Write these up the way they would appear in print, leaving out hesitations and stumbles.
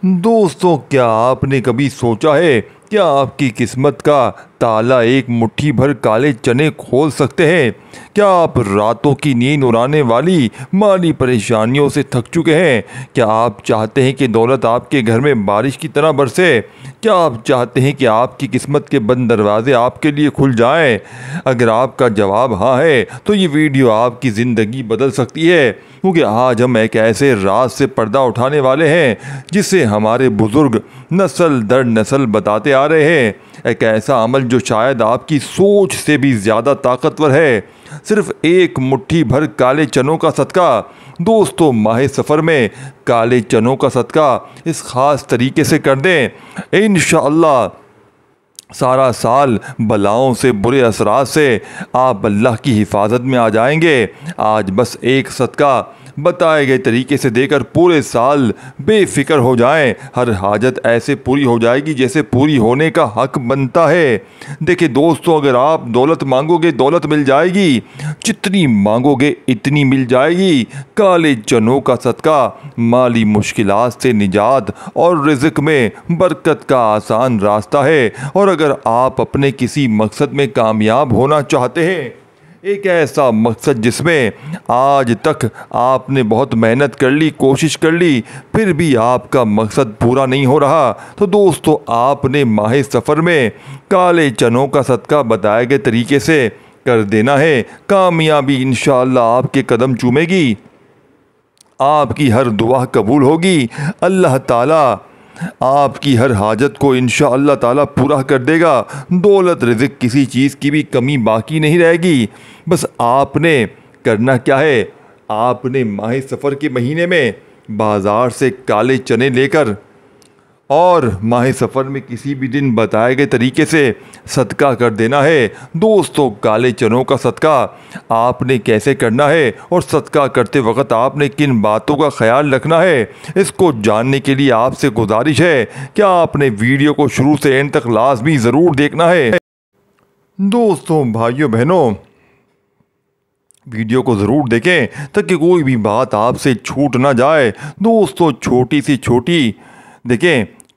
دوستو، کیا آپ نے کبھی سوچا ہے کیا آپ کی قسمت کا تالا ایک مٹھی بھر کالے چنے کھول سکتے ہیں؟ کیا آپ راتوں کی نیند اڑانے والی مالی پریشانیوں سے تھک چکے ہیں؟ کیا آپ چاہتے ہیں کہ دولت آپ کے گھر میں بارش کی طرح برسے؟ کیا آپ چاہتے ہیں کہ آپ کی قسمت کے بند دروازے آپ کے لیے کھل جائیں؟ اگر آپ کا جواب ہاں ہے تو یہ ویڈیو آپ کی زندگی بدل سکتی ہے، کیونکہ آج ہم ایک ایسے راز سے پردہ اٹھانے والے ہیں جسے ہمارے بزرگ نسل در نسل بتاتے آ رہے ہیں۔ ایک ایسا عمل جو شاید آپ کی سوچ سے بھی زیادہ طاقتور ہے، صرف ایک مٹھی بھر کالے چنوں کا صدقہ۔ دوستو، ماہ سفر میں کالے چنوں کا صدقہ اس خاص طریقے سے کر دیں، انشاءاللہ سارا سال بلاؤں سے، برے اثرات سے آپ اللہ کی حفاظت میں آ جائیں گے۔ آج بس ایک صدقہ بتائے گئے طریقے سے دے کر پورے سال بے فکر ہو جائیں۔ ہر حاجت ایسے پوری ہو جائے گی جیسے پوری ہونے کا حق بنتا ہے۔ دیکھیں دوستو، اگر آپ دولت مانگو گے دولت مل جائے گی، جتنی مانگو گے اتنی مل جائے گی۔ کالے چنوں کا صدقہ مالی مشکلات سے نجات اور رزق میں برکت کا آسان راستہ ہے۔ اور اگر آپ اپنے کسی مقصد میں کامیاب ہونا چاہتے ہیں، ایک ایسا مقصد جس میں آج تک آپ نے بہت محنت کر لی، کوشش کر لی، پھر بھی آپ کا مقصد پورا نہیں ہو رہا، تو دوستو آپ نے ماہ سفر میں کالے چنوں کا صدقہ بتائے گئے طریقے سے کر دینا ہے۔ کامیابی انشاءاللہ آپ کے قدم چومے گی، آپ کی ہر دعا قبول ہوگی، اللہ تعالیٰ آپ کی ہر حاجت کو انشاءاللہ تعالیٰ پورا کر دے گا۔ دولت رزق کسی چیز کی بھی کمی باقی نہیں رہے گی۔ بس آپ نے کرنا کیا ہے، آپ نے ماہ سفر کے مہینے میں بازار سے کالے چنے لے کر اور ماہ سفر میں کسی بھی دن بتائے گئے طریقے سے صدقہ کر دینا ہے۔ دوستو، کالے چنوں کا صدقہ آپ نے کیسے کرنا ہے اور صدقہ کرتے وقت آپ نے کن باتوں کا خیال رکھنا ہے، اس کو جاننے کے لیے آپ سے گزارش ہے کہ آپ نے ویڈیو کو شروع سے اینڈ تک لازمی ضرور دیکھنا ہے۔ دوستو، بھائیو بہنوں، ویڈیو کو ضرور دیکھیں تاکہ کوئی بھی بات آپ سے چھوٹ نہ جائے۔ دوستو،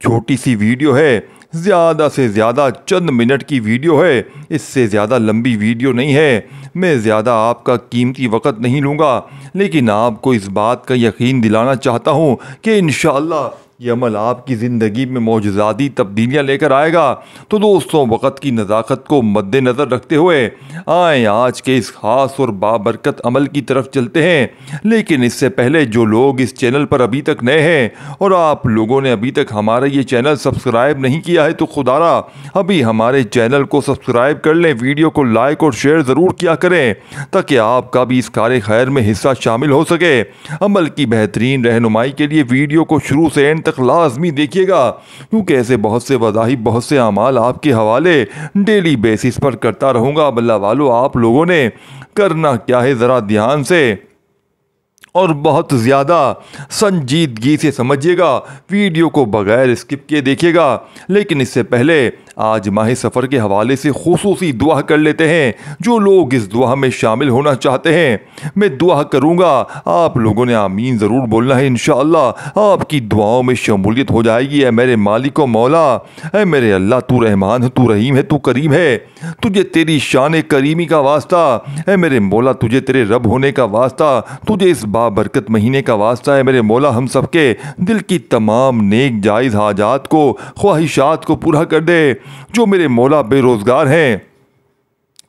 چھوٹی سی ویڈیو ہے، زیادہ سے زیادہ چند منٹ کی ویڈیو ہے، اس سے زیادہ لمبی ویڈیو نہیں ہے۔ میں زیادہ آپ کا قیمتی وقت نہیں لوں گا، لیکن آپ کو اس بات کا یقین دلانا چاہتا ہوں کہ انشاءاللہ یہ عمل آپ کی زندگی میں معجزاتی تبدیلیاں لے کر آئے گا۔ تو دوستوں، وقت کی نزاکت کو مد نظر رکھتے ہوئے آئیں آج کے اس خاص اور بابرکت عمل کی طرف چلتے ہیں۔ لیکن اس سے پہلے جو لوگ اس چینل پر ابھی تک نئے ہیں اور آپ لوگوں نے ابھی تک ہمارا یہ چینل سبسکرائب نہیں کیا ہے، تو خدارا ابھی ہمارے چینل کو سبسکرائب کر لیں، ویڈیو کو لائک اور شیئر ضرور کیا کریں تاکہ آپ کا بھی اس کار خیر میں حصہ شامل ہو سکے۔ عمل کی بہترین رہنمائی کے لیے ویڈیو کو شروع سے اینڈ تک لازمی دیکھیے گا، کیونکہ ایسے بہت سے وظائف، بہت سے اعمال آپ کے حوالے ڈیلی بیسس پر کرتا رہوں گا۔ اب اللہ والو، آپ لوگوں نے کرنا کیا ہے، ذرا دھیان سے اور بہت زیادہ سنجیدگی سے سمجھیے گا، ویڈیو کو بغیر اسکپ کیے دیکھیے گا۔ لیکن اس سے پہلے آج ماہ سفر کے حوالے سے خصوصی دعا کر لیتے ہیں۔ جو لوگ اس دعا میں شامل ہونا چاہتے ہیں، میں دعا کروں گا، آپ لوگوں نے آمین ضرور بولنا ہے۔ انشاءاللہ آپ کی دعاؤں میں شمولیت ہو جائے گی۔ اے میرے مالک و مولا، اے میرے اللہ، تو رحمان ہے، تو رحیم ہے، تو کریم ہے، تجھے تیری شان کریمی کا واسطہ، اے میرے مولا تجھے تیرے رب ہونے کا واسطہ، تجھے اس بابرکت مہینے کا واسطہ ہے میرے مولا، ہم سب کے دل کی تمام نیک جائز حاجات کو، خواہشات کو پورا کر دے۔ جو میرے مولا بے روزگار ہیں،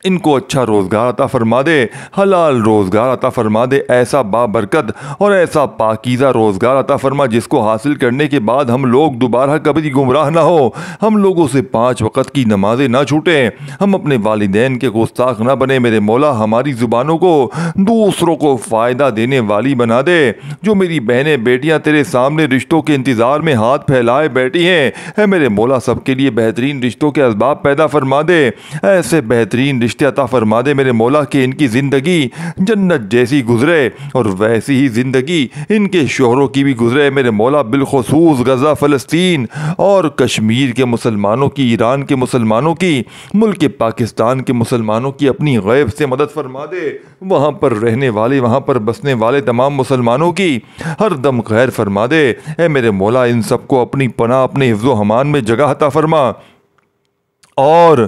ان کو اچھا روزگار عطا فرما دے، حلال روزگار عطا فرما دے، ایسا بابرکت اور ایسا پاکیزہ روزگار عطا فرما جس کو حاصل کرنے کے بعد ہم لوگ دوبارہ کبھی گمراہ نہ ہو، ہم لوگوں سے 5 وقت کی نمازیں نہ چھوٹیں، ہم اپنے والدین کے گستاخ نہ بنے میرے مولا، ہماری زبانوں کو دوسروں کو فائدہ دینے والی بنا دے۔ جو میری بہنیں بیٹیاں تیرے سامنے رشتوں کے انتظار میں ہاتھ پھیلائے بیٹھی ہیں، اے میرے مولا سب کے لیے بہترین رشتوں کے اسباب پیدا فرما دے، ایسے بہترین رشتے عطا فرما دے میرے مولا کہ ان کی زندگی جنت جیسی گزرے اور ویسی ہی زندگی ان کے شوہروں کی بھی گزرے میرے مولا، بالخصوص غزہ، فلسطین اور کشمیر کے مسلمانوں کی، ایران کے مسلمانوں کی، ملک پاکستان کے مسلمانوں کی اپنی غیب سے مدد فرما دے، وہاں پر رہنے والے، وہاں پر بسنے والے تمام مسلمانوں کی ہر دم خیر فرما دے اے میرے مولا، ان سب کو اپنی پناہ، اپنے حفظ و امان میں جگہ عطا فرما اور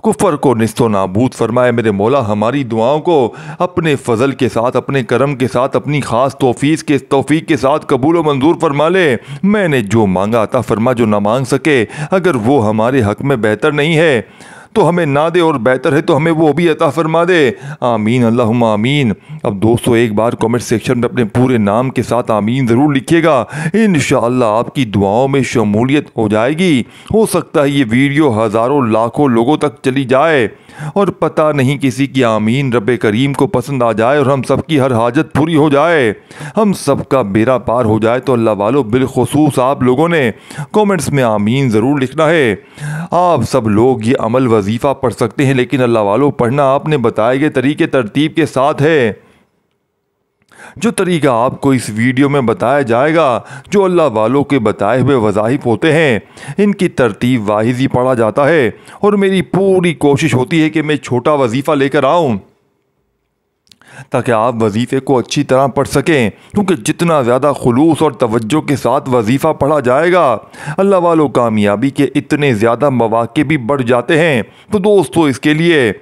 کفر کو نیست و نابود فرمائے میرے مولا۔ ہماری دعاؤں کو اپنے فضل کے ساتھ، اپنے کرم کے ساتھ، اپنی خاص توفیق کے ساتھ قبول و منظور فرما لے۔ میں نے جو مانگا عطا فرما، جو نہ مانگ سکے اگر وہ ہمارے حق میں بہتر نہیں ہے تو ہمیں نہ دے، اور بہتر ہے تو ہمیں وہ بھی عطا فرما دے، آمین اللہم آمین۔ اب دوستو ایک بار کمنٹ سیکشن میں اپنے پورے نام کے ساتھ آمین ضرور لکھیے گا، انشاءاللہ آپ کی دعاؤں میں شمولیت ہو جائے گی۔ ہو سکتا ہے یہ ویڈیو ہزاروں لاکھوں لوگوں تک چلی جائے اور پتہ نہیں کسی کی آمین رب کریم کو پسند آ جائے اور ہم سب کی ہر حاجت پوری ہو جائے، ہم سب کا بیڑا پار ہو جائے۔ تو اللہ والو، بالخصوص آپ لوگوں نے کومنٹس میں آمین ضرور لکھنا ہے۔ آپ سب لوگ یہ عمل وظیفہ پڑھ سکتے ہیں، لیکن اللہ والو پڑھنا آپ نے بتائے گئے طریقے ترتیب کے ساتھ ہے۔ جو طریقہ آپ کو اس ویڈیو میں بتایا جائے گا، جو اللہ والوں کے بتائے ہوئے وظائف ہوتے ہیں، ان کی ترتیب واحد ہی پڑھا جاتا ہے، اور میری پوری کوشش ہوتی ہے کہ میں چھوٹا وظیفہ لے کر آؤں تاکہ آپ وظیفے کو اچھی طرح پڑھ سکیں، کیونکہ جتنا زیادہ خلوص اور توجہ کے ساتھ وظیفہ پڑھا جائے گا، اللہ والوں کامیابی کے اتنے زیادہ مواقع بھی بڑھ جاتے ہیں۔ تو دوستو اس کے لیے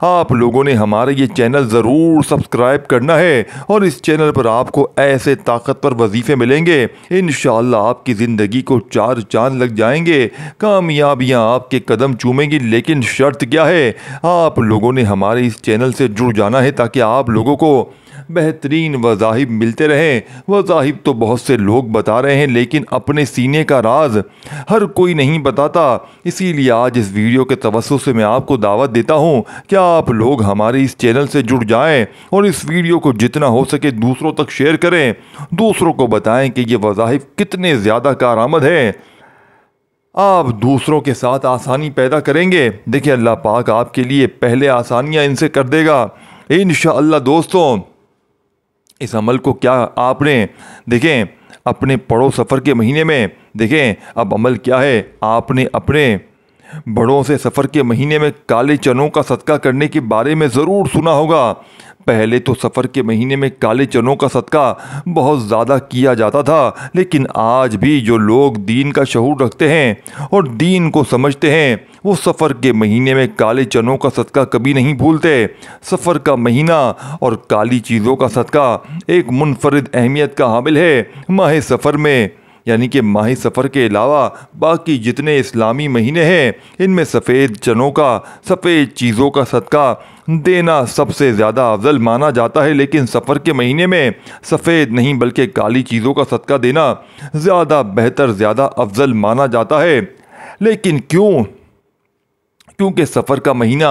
آپ لوگوں نے ہمارا یہ چینل ضرور سبسکرائب کرنا ہے، اور اس چینل پر آپ کو ایسے طاقتور وظیفے ملیں گے، انشاءاللہ آپ کی زندگی کو چار چاند لگ جائیں گے، کامیابیاں آپ کے قدم چومیں گی۔ لیکن شرط کیا ہے؟ آپ لوگوں نے ہمارے اس چینل سے جڑ جانا ہے تاکہ آپ لوگوں کو بہترین وظائف ملتے رہیں۔ وظائف تو بہت سے لوگ بتا رہے ہیں، لیکن اپنے سینے کا راز ہر کوئی نہیں بتاتا، اسی لیے آج اس ویڈیو کے توسط سے میں آپ کو دعوت دیتا ہوں کہ آپ لوگ ہمارے اس چینل سے جڑ جائیں اور اس ویڈیو کو جتنا ہو سکے دوسروں تک شیئر کریں، دوسروں کو بتائیں کہ یہ وظائف کتنے زیادہ کارآمد ہیں۔ آپ دوسروں کے ساتھ آسانی پیدا کریں گے، دیکھیں اللہ پاک آپ کے لیے پہلے آسانیاں ان سے کر دے گا انشاءاللہ۔ دوستوں اس عمل کو کیا آپ نے دیکھیں اپنے پڑھو سفر کے مہینے میں، دیکھیں اب عمل کیا ہے، آپ نے اپنے بڑوں سے سفر کے مہینے میں کالے چنوں کا صدقہ کرنے کے بارے میں ضرور سنا ہوگا۔ پہلے تو سفر کے مہینے میں کالے چنوں کا صدقہ بہت زیادہ کیا جاتا تھا، لیکن آج بھی جو لوگ دین کا شعور رکھتے ہیں اور دین کو سمجھتے ہیں، وہ سفر کے مہینے میں کالے چنوں کا صدقہ کبھی نہیں بھولتے۔ سفر کا مہینہ اور کالی چیزوں کا صدقہ ایک منفرد اہمیت کا حامل ہے۔ ماہ سفر میں یعنی کہ ماہ سفر کے علاوہ باقی جتنے اسلامی مہینے ہیں، ان میں سفید چنوں کا، سفید چیزوں کا صدقہ دینا سب سے زیادہ افضل مانا جاتا ہے، لیکن سفر کے مہینے میں سفید نہیں بلکہ کالی چیزوں کا صدقہ دینا زیادہ بہتر، زیادہ افضل مانا جاتا ہے۔ لیکن کیونکہ سفر کا مہینہ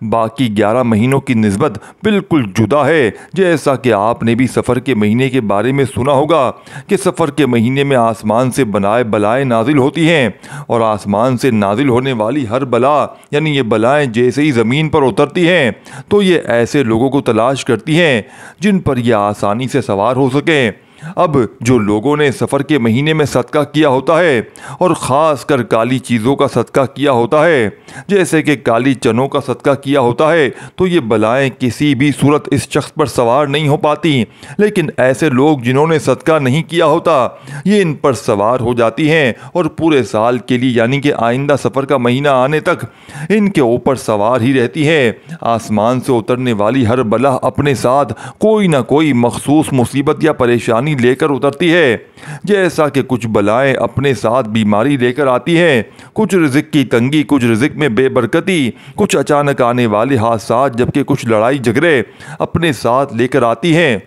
باقی 11 مہینوں کی نسبت بالکل جدا ہے، جیسا کہ آپ نے بھی سفر کے مہینے کے بارے میں سنا ہوگا کہ سفر کے مہینے میں آسمان سے بلائیں نازل ہوتی ہیں، اور آسمان سے نازل ہونے والی ہر بلا یعنی یہ بلائیں جیسے ہی زمین پر اترتی ہیں تو یہ ایسے لوگوں کو تلاش کرتی ہیں جن پر یہ آسانی سے سوار ہو سکیں۔ اب جو لوگوں نے سفر کے مہینے میں صدقہ کیا ہوتا ہے اور خاص کر کالی چیزوں کا صدقہ کیا ہوتا ہے، جیسے کہ کالی چنوں کا صدقہ کیا ہوتا ہے، تو یہ بلائیں کسی بھی صورت اس شخص پر سوار نہیں ہو پاتی، لیکن ایسے لوگ جنہوں نے صدقہ نہیں کیا ہوتا یہ ان پر سوار ہو جاتی ہیں، اور پورے سال کے لیے یعنی کہ آئندہ سفر کا مہینہ آنے تک ان کے اوپر سوار ہی رہتی ہیں۔ آسمان سے اترنے والی ہر بلا اپنے ساتھ کوئی نہ کوئی مخصوص مصیبت یا پریشانی لے کر اترتی ہے، جیسا کہ کچھ بلائیں اپنے ساتھ بیماری لے کر آتی ہیں، کچھ رزق کی تنگی، کچھ رزق میں بے برکتی، کچھ اچانک آنے والے حادثات، جبکہ کچھ لڑائی جھگڑے اپنے ساتھ لے کر آتی ہیں۔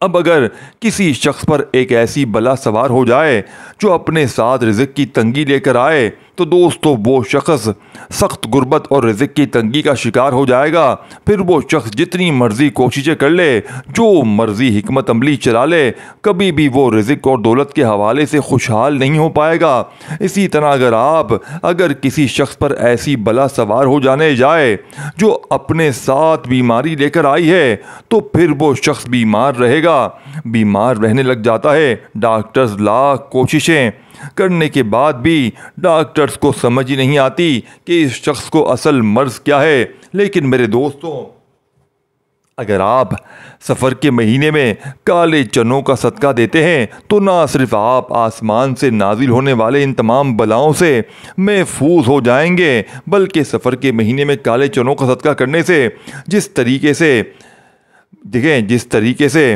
اب اگر کسی شخص پر ایک ایسی بلا سوار ہو جائے جو اپنے ساتھ رزق کی تنگی لے کر آئے تو دوستو وہ شخص سخت غربت اور رزق کی تنگی کا شکار ہو جائے گا۔ پھر وہ شخص جتنی مرضی کوششیں کر لے، جو مرضی حکمت عملی چلا لے، کبھی بھی وہ رزق اور دولت کے حوالے سے خوشحال نہیں ہو پائے گا۔ اسی طرح اگر کسی شخص پر ایسی بلا سوار ہو جانے جائے جو اپنے ساتھ بیماری لے کر آئی ہے تو پھر وہ شخص بیمار رہے گا، بیمار رہنے لگ جاتا ہے۔ ڈاکٹرز لاکھ کوششیں کرنے کے بعد بھی ڈاکٹرز کو سمجھ ہی نہیں آتی کہ اس شخص کو اصل مرض کیا ہے۔ لیکن میرے دوستوں، اگر آپ سفر کے مہینے میں کالے چنوں کا صدقہ دیتے ہیں تو نہ صرف آپ آسمان سے نازل ہونے والے ان تمام بلاؤں سے محفوظ ہو جائیں گے، بلکہ سفر کے مہینے میں کالے چنوں کا صدقہ کرنے سے جس طریقے سے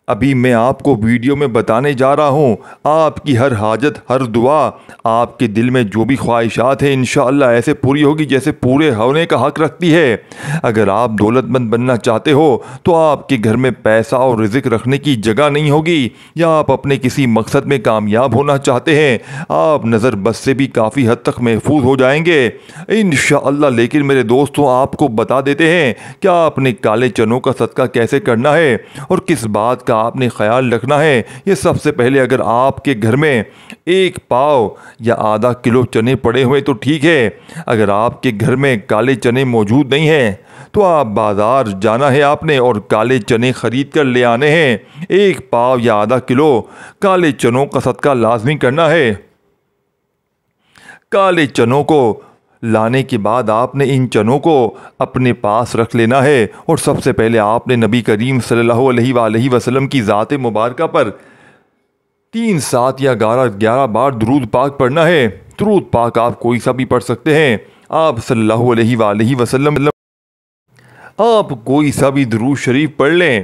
ابھی میں آپ کو ویڈیو میں بتانے جا رہا ہوں، آپ کی ہر حاجت، ہر دعا، آپ کے دل میں جو بھی خواہشات ہیں انشاءاللہ ایسے پوری ہوگی جیسے پورے ہونے کا حق رکھتی ہے۔ اگر آپ دولت مند بننا چاہتے ہو تو آپ کے گھر میں پیسہ اور رزق رکھنے کی جگہ نہیں ہوگی، یا آپ اپنے کسی مقصد میں کامیاب ہونا چاہتے ہیں، آپ نظر بد سے بھی کافی حد تک محفوظ ہو جائیں گے انشاءاللہ۔ لیکن میرے دوستوں، آپ کو بتا دیتے ہیں کہ آپ نے کالے چنوں کا صدقہ کیسے کرنا ہے اور کس بات کا آپ نے خیال رکھنا ہے۔ یہ سب سے پہلے، اگر آپ کے گھر میں 1 پاؤ یا آدھا کلو چنے پڑے ہوئے تو ٹھیک ہے۔ اگر آپ کے گھر میں کالے چنے موجود نہیں ہیں تو آپ بازار جانا ہے آپ نے اور کالے چنے خرید کر لے آنے ہیں۔ 1 پاؤ یا آدھا کلو کالے چنوں کا صدقہ لازمی کرنا ہے۔ کالے چنوں کو لانے کے بعد آپ نے ان چنوں کو اپنے پاس رکھ لینا ہے اور سب سے پہلے آپ نے نبی کریم صلی اللہ علیہ وآلہ وسلم کی ذات مبارکہ پر 3 7 یا 11 بار درود پاک پڑھنا ہے۔ درود پاک آپ کوئی سا بھی پڑھ سکتے ہیں، آپ صلی اللہ علیہ وآلہ وسلم آپ کوئی سا بھی درود شریف پڑھ لیں۔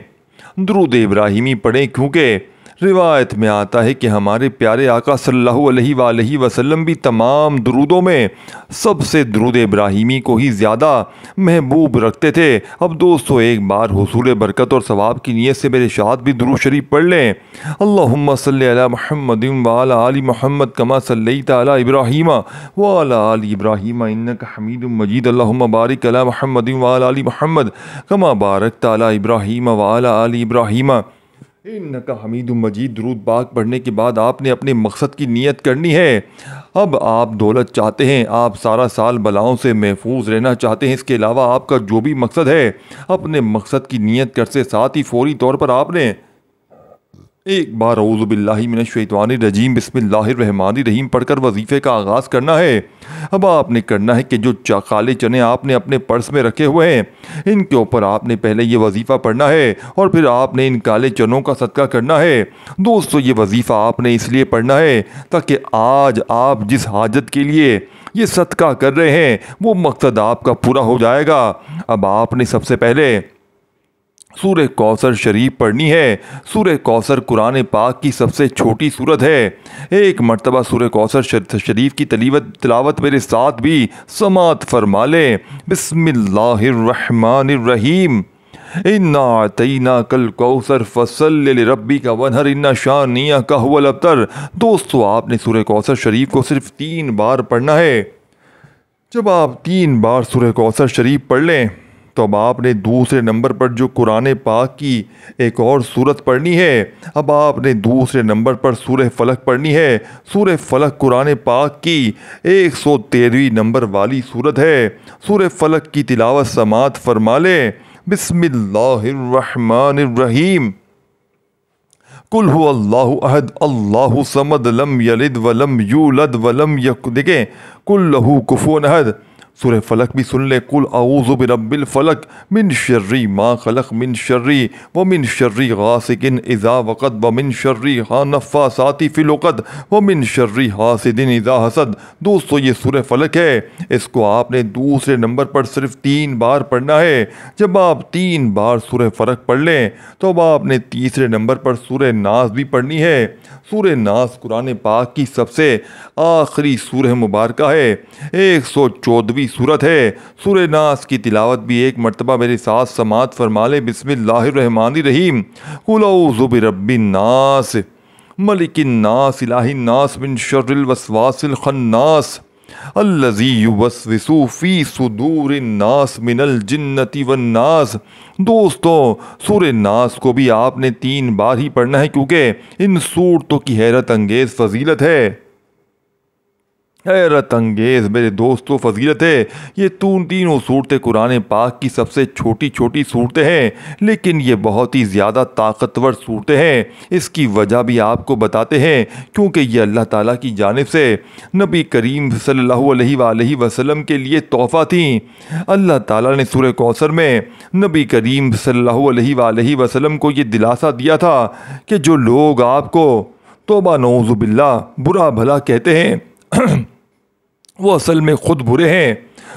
درود ابراہیمی پڑھیں، کیونکہ روایت میں آتا ہے کہ ہمارے پیارے آقا صلی اللہ علیہ وآلہ وسلم بھی تمام درودوں میں سب سے درود ابراہیمی کو ہی زیادہ محبوب رکھتے تھے۔ اب دوستو، ایک بار حصول برکت اور ثواب کی نیت سے میرے ساتھ بھی درود شریف پڑھ لیں۔ اللہم صلی علی محمد وعلی آل محمد کما صلیت علی ابراہیم وعلی آل ابراہیم انک حمید مجید۔ اللہم بارک علی محمد وعلی آل محمد کما بارکت علی ابراہیم وعلی آل ابراہیم انکا حمید مجید۔ درود پاک پڑھنے کے بعد آپ نے اپنے مقصد کی نیت کرنی ہے۔ اب آپ دولت چاہتے ہیں، آپ سارا سال بلاؤں سے محفوظ رہنا چاہتے ہیں، اس کے علاوہ آپ کا جو بھی مقصد ہے، اپنے مقصد کی نیت کرتے ساتھ ہی فوری طور پر آپ نے ایک بار اعوذ باللہ من الشیطان الرجیم بسم اللہ الرحمن الرحیم پڑھ کر وظیفے کا آغاز کرنا ہے۔ اب آپ نے کرنا ہے کہ جو کالے چنے آپ نے اپنے پرس میں رکھے ہوئے ہیں، ان کے اوپر آپ نے پہلے یہ وظیفہ پڑھنا ہے اور پھر آپ نے ان کالے چنوں کا صدقہ کرنا ہے۔ دوستو، یہ وظیفہ آپ نے اس لیے پڑھنا ہے تاکہ آج آپ جس حاجت کے لیے یہ صدقہ کر رہے ہیں وہ مقصد آپ کا پورا ہو جائے گا۔ اب آپ نے سب سے پہلے سورہ کوثر شریف پڑھنی ہے۔ سورہ کوثر قرآن پاک کی سب سے چھوٹی سورت ہے۔ ایک مرتبہ سورہ کوثر شریف کی تلاوت میرے ساتھ بھی سماعت فرما لیں۔ بسم اللہ الرحمن الرحیم۔ اِنَّا أَعْطَيْنَاكَ الْكَوْثَرَ فَصَلِّ لِرَبِّكَ وَانْحَرْ إِنَّ شَانِئَكَ هُوَ الْأَبْتَرُ۔ دوستو، آپ نے سورہ کوثر شریف کو صرف 3 بار پڑھنا ہے۔ جب آپ 3 بار سورہ کوثر شریف پڑھ لیں تو اب آپ نے دوسرے نمبر پر جو قرآن پاک کی ایک اور سورت پڑھنی ہے۔ اب آپ نے دوسرے نمبر پر سورہ فلق پڑھنی ہے۔ سورہ فلق قرآن پاک کی 113ویں نمبر والی سورت ہے۔ سورہ فلق کی تلاوت سماعت فرما لیں۔ بسم اللہ الرحمن الرحیم۔ قل هو اللہ احد اللہ صمد لم یلد ولم یولد ولم دیکھیں قل لہ کفوا احد۔ سورہ فلق بھی سن لیں۔ قل اعوذ برب الفلق من شر ما خلق من شر ومن شر غاسق اذا وقب ومن شر النفاثات فی العقد ومن شر حاسد اذا حسد۔ دوستو، یہ سورہ فلق ہے، اس کو آپ نے دوسرے نمبر پر صرف 3 بار پڑھنا ہے۔ جب آپ 3 بار سورہ فلق پڑھ لیں تو اب آپ نے تیسرے نمبر پر سورہ ناس بھی پڑھنی ہے۔ سورہ ناس قرآن پاک کی سب سے آخری سورہ مبارکہ ہے۔ 114ویں صورت ہے۔ سورہ ناس کی تلاوت بھی ایک مرتبہ میرے ساتھ سماعت فرما لیں۔ بسم اللہ الرحمن الرحیم۔ قل اعوذ برب الناس ملک الناس الہ الناس من شر الوسواس الخناس الذی یوسوس فی صدور الناس من الجنۃ والناس۔ دوستوں، سورہ ناس کو بھی آپ نے 3 بار ہی پڑھنا ہے، کیونکہ ان صورتوں کی حیرت انگیز فضیلت ہے، حیرت انگیز میرے دوستو فضیلت ہے۔ یہ تینوں صورتیں قرآن پاک کی سب سے چھوٹی چھوٹی صورتیں ہیں، لیکن یہ بہت ہی زیادہ طاقتور صورتیں ہیں۔ اس کی وجہ بھی آپ کو بتاتے ہیں، کیونکہ یہ اللہ تعالیٰ کی جانب سے نبی کریم صلی اللہ علیہ وآلہ وسلم کے لیے تحفہ تھیں۔ اللہ تعالیٰ نے سورہ کوثر میں نبی کریم صلی اللہ علیہ وآلہ وسلم کو یہ دلاسا دیا تھا کہ جو لوگ آپ کو توبہ نعوذ باللہ برا بھلا کہتے ہیں وہ اصل میں خود برے ہیں،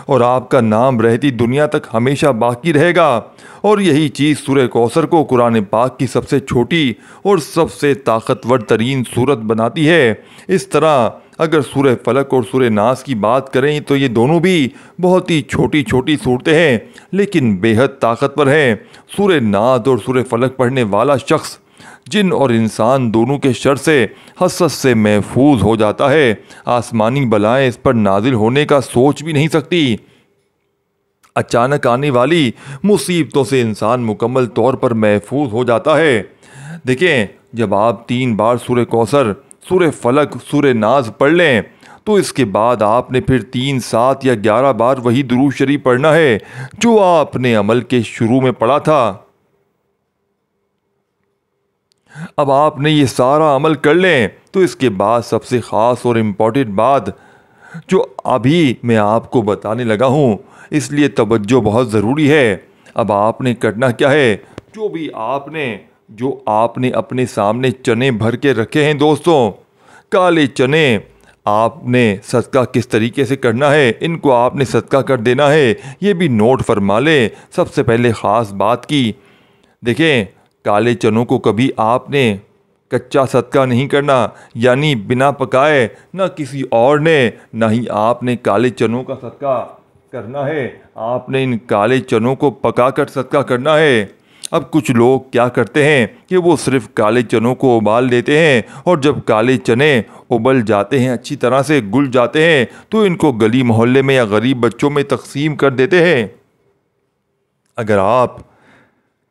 اور آپ کا نام رہتی دنیا تک ہمیشہ باقی رہے گا۔ اور یہی چیز سورہ کوثر کو قرآن پاک کی سب سے چھوٹی اور سب سے طاقتور ترین صورت بناتی ہے۔ اس طرح اگر سورہ فلق اور سورہ ناس کی بات کریں تو یہ دونوں بھی بہت ہی چھوٹی چھوٹی صورتیں ہیں، لیکن بے حد طاقتور ہیں۔ سورہ ناس اور سورہ فلق پڑھنے والا شخص جن اور انسان دونوں کے شر سے حسد سے محفوظ ہو جاتا ہے۔ آسمانی بلائیں اس پر نازل ہونے کا سوچ بھی نہیں سکتی۔ اچانک آنے والی مصیبتوں سے انسان مکمل طور پر محفوظ ہو جاتا ہے۔ دیکھیں، جب آپ 3 بار سورہ کوثر، سورہ فلق، سورہ ناس پڑھ لیں تو اس کے بعد آپ نے پھر 3، 7 یا 11 بار وہی درود شریف پڑھنا ہے جو آپ نے عمل کے شروع میں پڑھا تھا۔ اب آپ نے یہ سارا عمل کر لیں تو اس کے بعد سب سے خاص اور امپورٹنٹ بات جو ابھی میں آپ کو بتانے لگا ہوں، اس لیے توجہ بہت ضروری ہے۔ اب آپ نے کرنا کیا ہے، جو آپ نے اپنے سامنے چنے بھر کے رکھے ہیں دوستوں، کالے چنے، آپ نے صدقہ کس طریقے سے کرنا ہے، ان کو آپ نے صدقہ کر دینا ہے، یہ بھی نوٹ فرما لیں۔ سب سے پہلے خاص بات کی، دیکھیں کالے چنوں کو کبھی آپ نے کچا صدقہ نہیں کرنا، یعنی بنا پکائے، نہ کسی اور نے، نہ ہی آپ نے کالے چنوں کا صدقہ کرنا ہے۔ آپ نے ان کالے چنوں کو پکا کر صدقہ کرنا ہے۔ اب کچھ لوگ کیا کرتے ہیں کہ وہ صرف کالے چنوں کو ابال دیتے ہیں، اور جب کالے چنے ابل جاتے ہیں، اچھی طرح سے گل جاتے ہیں، تو ان کو گلی محلے میں یا غریب بچوں میں تقسیم کر دیتے ہیں۔ اگر آپ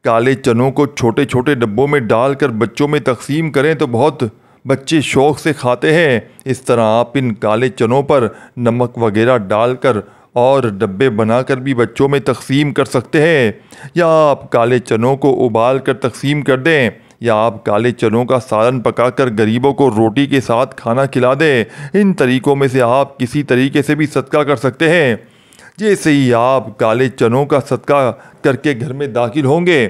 کالے چنوں کو چھوٹے چھوٹے ڈبوں میں ڈال کر بچوں میں تقسیم کریں تو بہت بچے شوق سے کھاتے ہیں۔ اس طرح آپ ان کالے چنوں پر نمک وغیرہ ڈال کر اور ڈبے بنا کر بھی بچوں میں تقسیم کر سکتے ہیں، یا آپ کالے چنوں کو ابال کر تقسیم کر دیں، یا آپ کالے چنوں کا سالن پکا کر غریبوں کو روٹی کے ساتھ کھانا کھلا دیں۔ ان طریقوں میں سے آپ کسی طریقے سے بھی صدقہ کر سکتے ہیں۔ جیسے ہی آپ کالے چنوں کا صدقہ کر کے گھر میں داخل ہوں گے،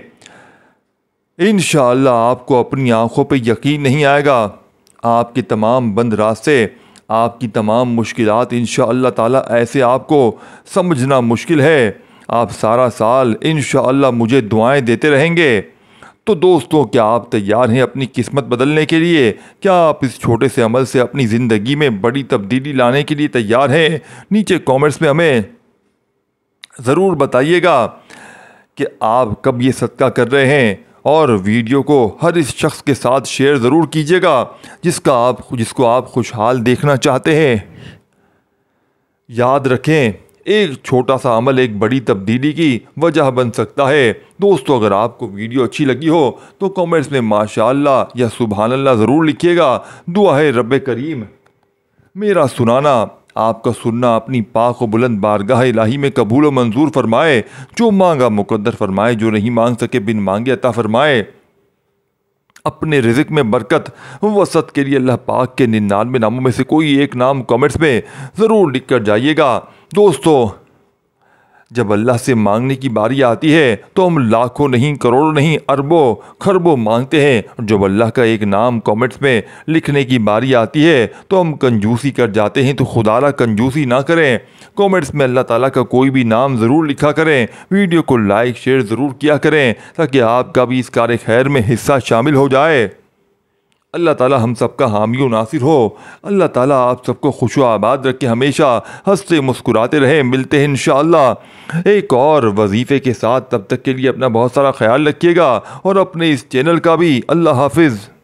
انشاءاللہ آپ کو اپنی آنکھوں پہ یقین نہیں آئے گا، آپ کے تمام بند راستے، آپ کی تمام مشکلات انشاءاللہ تعالیٰ ایسے آپ کو سمجھنا مشکل ہے۔ آپ سارا سال انشاءاللہ مجھے دعائیں دیتے رہیں گے۔ تو دوستوں، کیا آپ تیار ہیں اپنی قسمت بدلنے کے لیے؟ کیا آپ اس چھوٹے سے عمل سے اپنی زندگی میں بڑی تبدیلی لانے کے لیے تیار ہیں؟ نیچے کامنٹس میں ہمیں ضرور بتائیے گا کہ آپ کب یہ صدقہ کر رہے ہیں، اور ویڈیو کو ہر اس شخص کے ساتھ شیئر ضرور کیجیے گا جس کو آپ خوشحال دیکھنا چاہتے ہیں۔ یاد رکھیں، ایک چھوٹا سا عمل ایک بڑی تبدیلی کی وجہ بن سکتا ہے۔ دوستو، اگر آپ کو ویڈیو اچھی لگی ہو تو کامنٹس میں ماشاءاللہ یا سبحان اللہ ضرور لکھیے گا۔ دعا ہے رب کریم میرا سنانا، آپ کا سننا اپنی پاک و بلند بارگاہ الہی میں قبول و منظور فرمائے۔ جو مانگا مقدر فرمائے، جو نہیں مانگ سکے بن مانگے عطا فرمائے۔ اپنے رزق میں برکت وسعت کے لیے اللہ پاک کے 99 ناموں میں سے کوئی ایک نام کامنٹس میں ضرور لکھ کر جائیے گا۔ دوستو، جب اللہ سے مانگنے کی باری آتی ہے تو ہم لاکھوں نہیں، کروڑوں نہیں، اربوں خربوں مانگتے ہیں، اور جب اللہ کا ایک نام کامنٹس میں لکھنے کی باری آتی ہے تو ہم کنجوسی کر جاتے ہیں۔ تو خدا را کنجوسی نہ کریں، کامنٹس میں اللہ تعالیٰ کا کوئی بھی نام ضرور لکھا کریں۔ ویڈیو کو لائک شیئر ضرور کیا کریں تاکہ آپ کا بھی اس کار خیر میں حصہ شامل ہو جائے۔ اللہ تعالی ہم سب کا حامی و ناصر ہو۔ اللہ تعالی آپ سب کو خوش و آباد رکھے، ہمیشہ ہنستے مسکراتے رہیں۔ ملتے ہیں انشاءاللہ ایک اور وظیفے کے ساتھ، تب تک کے لیے اپنا بہت سارا خیال رکھیے گا اور اپنے اس چینل کا بھی۔ اللہ حافظ۔